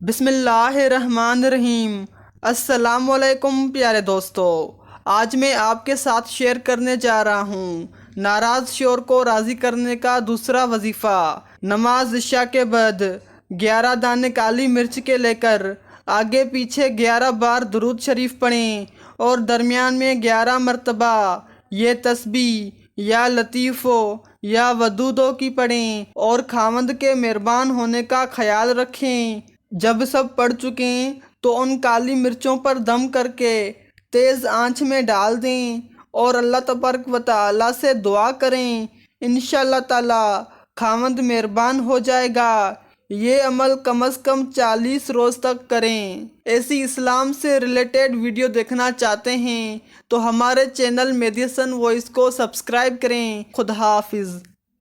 بسم اللہ الرحمن الرحیم۔ السلام علیکم پیارے دوستو، آج میں آپ کے ساتھ شیئر کرنے جا رہا ہوں ناراض شوہر کو راضی کرنے کا دوسرا وظیفہ۔ نماز عشاء کے بعد 11 دانے کالی مرچ کے لے کر آگے پیچھے 11 بار درود شریف پڑھیں اور درمیان میں 11 مرتبہ یہ تسبیح یا لطیفو یا ودودو کی پڑھیں اور خاوند کے مہربان ہونے کا خیال رکھیں۔ جب سب پڑھ چکیں تو ان کالی مرچوں پر دم کر کے تیز آنچ میں ڈال دیں اور اللہ تبارک و تعالیٰ سے دعا کریں، انشاءاللہ تعالیٰ خاوند مہربان ہو جائے گا۔ یہ عمل کم از کم 40 روز تک کریں۔ ایسی اسلام سے ریلیٹڈ ویڈیو دیکھنا چاہتے ہیں تو ہمارے چینل میڈیسن وائس کو سبسکرائب کریں۔ خدا حافظ۔